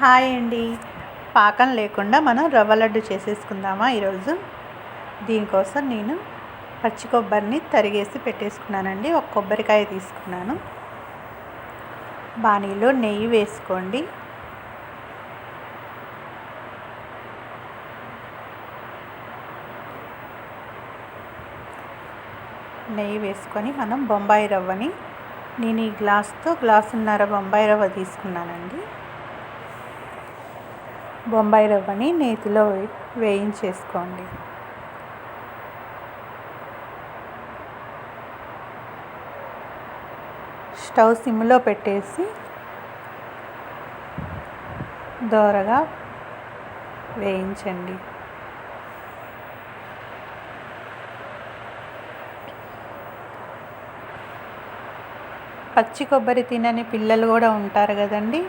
Hi అండి. పాకం లేకుండా మనం రవ్వ లడ్డు చేసేసుకుందామా ఈరోజు. దీనికోసం నేను పచ్చి కొబ్బరిని తరిగేసి పెట్టేసుకున్నానండి. ఒక కొబ్బరికాయ తీసుకున్నాను. బాణీలో నెయ్యి వేసుకోండి. నెయ్యి వేసుకొని మనం బొంబాయి రవ్వని, నేను ఈ గ్లాసున్నర బొంబాయి రవ్వ తీసుకున్నానండి. బొంబాయి రవ్వని నేతిలో వేయించేసుకోండి. స్టవ్ సిమ్లో పెట్టేసి దోరగా వేయించండి. పచ్చి కొబ్బరి తినని పిల్లలు కూడా ఉంటారు కదండి.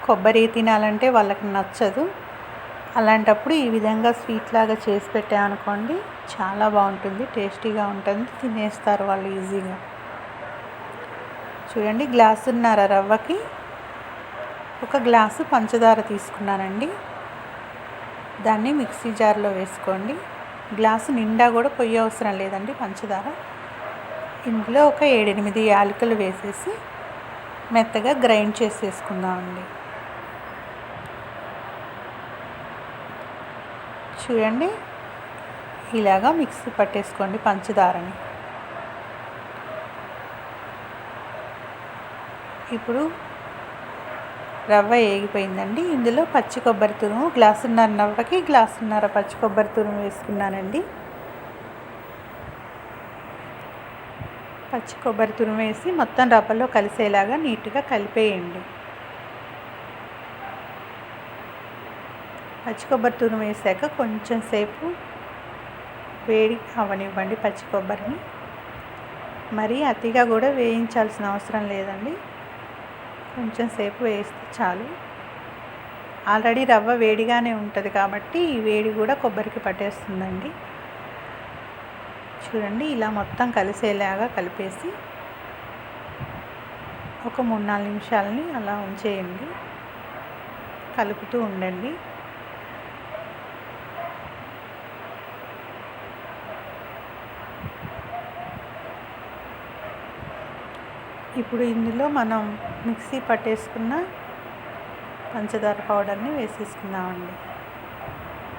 కొబ్బరి తినాలంటే వాళ్ళకి నచ్చదు. అలాంటప్పుడు ఈ విధంగా స్వీట్ లాగా చేసి పెట్టామనుకోండి, చాలా బాగుంటుంది, టేస్టీగా ఉంటుంది, తినేస్తారు వాళ్ళు ఈజీగా. చూడండి, గ్లాసున్నర రవ్వకి 1 గ్లాసు పంచదార తీసుకున్నానండి. దాన్ని మిక్సీ జార్లో వేసుకోండి. గ్లాసు నిండా కూడా పొయ్యి అవసరం లేదండి పంచదార. ఇందులో ఒక 7-8 యాలకులు వేసేసి మెత్తగా గ్రైండ్ చేసేసుకుందామండి. చూడండి, ఇలాగా మిక్సీ పట్టేసుకోండి పంచదారని. ఇప్పుడు రవ్వ వేగిపోయిందండి. ఇందులో పచ్చి కొబ్బరి తురుము, గ్లాసున్నర రవ్వకి గ్లాసున్నర పచ్చి కొబ్బరి తురుము వేసుకున్నానండి. పచ్చి కొబ్బరి తురుము వేసి మొత్తం రవ్వలో కలిసేలాగా నీట్గా కలిపేయండి. పచ్చి కొబ్బరి తురుము వేసాక కొంచెం సేపు వేడి అవనివ్వండి పచ్చి కొబ్బరిని. మరీ అతిగా కూడా వేయించాల్సిన అవసరం లేదండి, కొంచెం సేపు వేస్తే చాలు. ఆల్రెడీ రవ్వ వేడిగానే ఉంటుంది కాబట్టి ఈ వేడి కూడా కొబ్బరికి పట్టేస్తుందండి. చూడండి, ఇలా మొత్తం కలిసేలాగా కలిపేసి ఒక 3-4 నిమిషాలని అలా ఉంచేయండి. కలుపుతూ ఉండండి. ఇప్పుడు ఇందులో మనం మిక్సీ పట్టేసుకున్న పంచదార పౌడర్ని వేసేసుకుందామండి.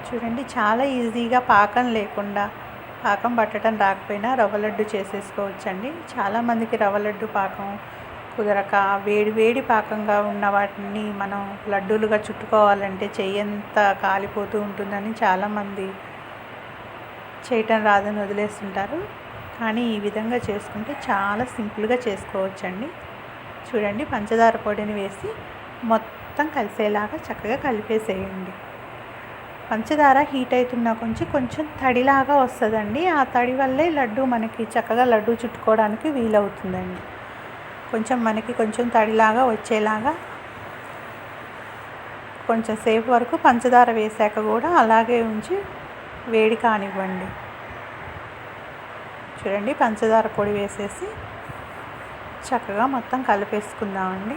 చూడండి, చాలా ఈజీగా పాకం లేకుండా, పాకం పట్టడం రాకపోయినా రవ్వ లడ్డు చేసేసుకోవచ్చండి. చాలామందికి రవ్వ లడ్డు పాకం కుదరక వేడి పాకంగా ఉన్న వాటిని మనం లడ్డూలుగా చుట్టుకోవాలంటే చెయ్యంతా కాలిపోతూ ఉంటుందని చాలామంది చేయటం రాదని వదిలేస్తుంటారు. కానీ ఈ విధంగా చేసుకుంటే చాలా సింపుల్గా చేసుకోవచ్చండి. చూడండి, పంచదార పొడిని వేసి మొత్తం కలిసేలాగా చక్కగా కలిపేసేయండి. పంచదార హీట్ అవుతున్న కొంచెం తడిలాగా వస్తుందండి. ఆ తడి వల్లే లడ్డు మనకి చక్కగా లడ్డు చుట్టుకోవడానికి వీలవుతుందండి. మనకి కొంచెం తడిలాగా వచ్చేలాగా కొంచెం సేపు వరకు పంచదార వేసాక కూడా అలాగే ఉంచి వేడి కానివ్వండి. చూడండి, పంచదార పొడి వేసేసి చక్కగా మొత్తం కలిపేసుకుందామండి.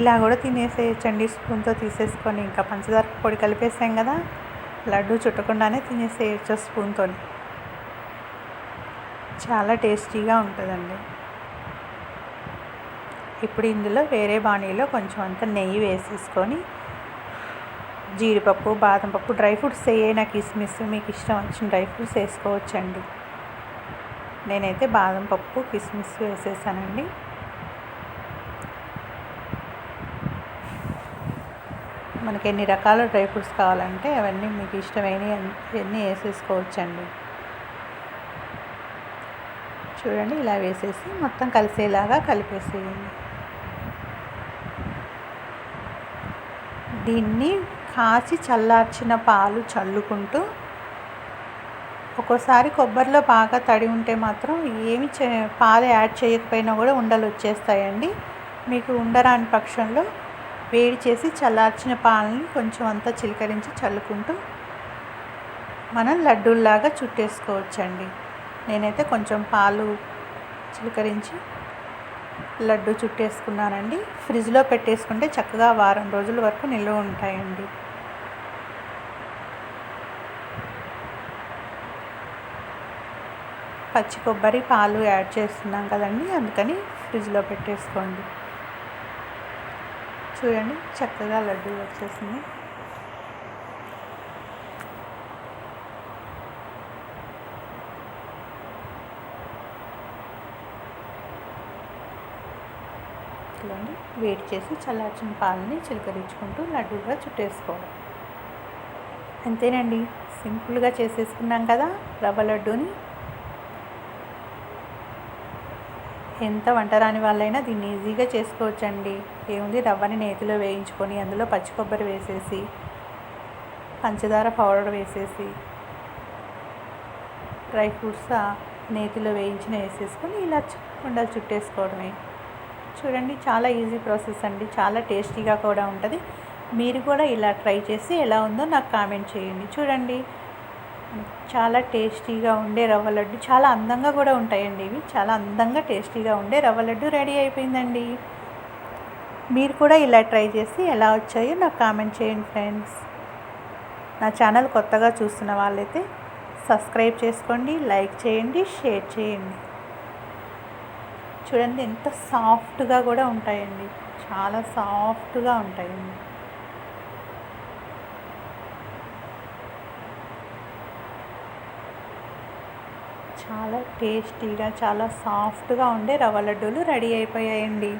ఇలా కూడా తినేసేయచ్చండి, స్పూన్తో తీసేసుకొని. ఇంకా పంచదార పొడి కలిపేసాం కదా, లడ్డు చుట్టకుండానే తినేసేయచ్చు స్పూన్తో. చాలా టేస్టీగా ఉంటుందండి. ఇప్పుడు ఇందులో వేరే బాణీలో కొంచెం అంత నెయ్యి వేసేసుకొని జీడిపప్పు, బాదం పప్పు, డ్రై ఫ్రూట్స్ ఏవైనా కిస్మిస్, మీకు ఇష్టం వచ్చిన డ్రై ఫ్రూట్స్ వేసుకోవచ్చండి. నేనైతే బాదం పప్పు, కిస్మిస్ వేసేసానండి. మనకి ఎన్ని రకాల డ్రై ఫ్రూట్స్ కావాలంటే అవన్నీ మీకు ఇష్టమైనవి వేసేసుకోవచ్చండి. చూడండి, ఇలా వేసేసి మొత్తం కలిసేలాగా కలిపేసేయండి. దీన్ని కాచి చల్లార్చిన పాలు చల్లుకుంటూ, ఒక్కోసారి కొబ్బరిలో బాగా తడి ఉంటే మాత్రం పాలు యాడ్ చేయకపోయినా కూడా ఉండలు వచ్చేస్తాయండి. మీకు ఉండరాని పక్షంలో వేడి చేసి చల్లార్చిన పాలని కొంచెం అంతా చిలకరించి చల్లుకుంటూ మనం లడ్డూల్లాగా చుట్టేసుకోవచ్చండి. నేనైతే కొంచెం పాలు చిలకరించి లడ్డు చుట్టేసుకున్నానండి. ఫ్రిడ్జ్లో పెట్టేసుకుంటే చక్కగా వారం రోజుల వరకు నిల్వ ఉంటాయండి. పచ్చి కొబ్బరి పాలు యాడ్ చేస్తున్నాం కదండి, అందుకని ఫ్రిడ్జ్లో పెట్టేసుకోండి. చూడండి చక్కగా లడ్డు వచ్చేసింది. ఇలాంటి వేడి చేసి చల్లార్చిన పాలని చిలకరించుకుంటూ లడ్డూగా చుట్టేసుకోవడం. అంతేనండి, సింపుల్గా చేసేసుకున్నాం కదా రవ్వ లడ్డూని. ఎంత వంటరాని వాళ్ళైనా దీన్ని ఈజీగా చేసుకోవచ్చండి. ఏముంది, రవ్వని నేతిలో వేయించుకొని అందులో పచ్చి కొబ్బరి వేసేసి పంచదార పౌడర్ వేసేసి డ్రై ఫ్రూట్స్ నేతిలో వేసేసుకొని ఇలా ఉండలు చుట్టేసుకోవడమే. చూడండి చాలా ఈజీ ప్రాసెస్ అండి, చాలా టేస్టీగా కూడా ఉంటుంది. మీరు కూడా ఇలా ట్రై చేసి ఎలా ఉందో నాకు కామెంట్ చేయండి. చూడండి చాలా టేస్టీగా ఉండే రవ్వ లడ్డు, చాలా అందంగా కూడా ఉంటాయండి ఇవి. చాలా అందంగా టేస్టీగా ఉండే రవ్వ లడ్డు రెడీ అయిపోయిందండి. మీరు కూడా ఇలా ట్రై చేసి ఎలా వచ్చాయో నాకు కామెంట్ చేయండి ఫ్రెండ్స్. నా ఛానల్ కొత్తగా చూస్తున్న వాళ్ళైతే సబ్స్క్రైబ్ చేసుకోండి, లైక్ చేయండి, షేర్ చేయండి. చూడండి ఎంత సాఫ్ట్గా కూడా ఉంటాయండి, చాలా సాఫ్ట్గా ఉంటాయండి. చాలా టేస్టీగా చాలా సాఫ్ట్గా ఉండే రవ్వ లడ్డూలు రెడీ అయిపోయాయండి.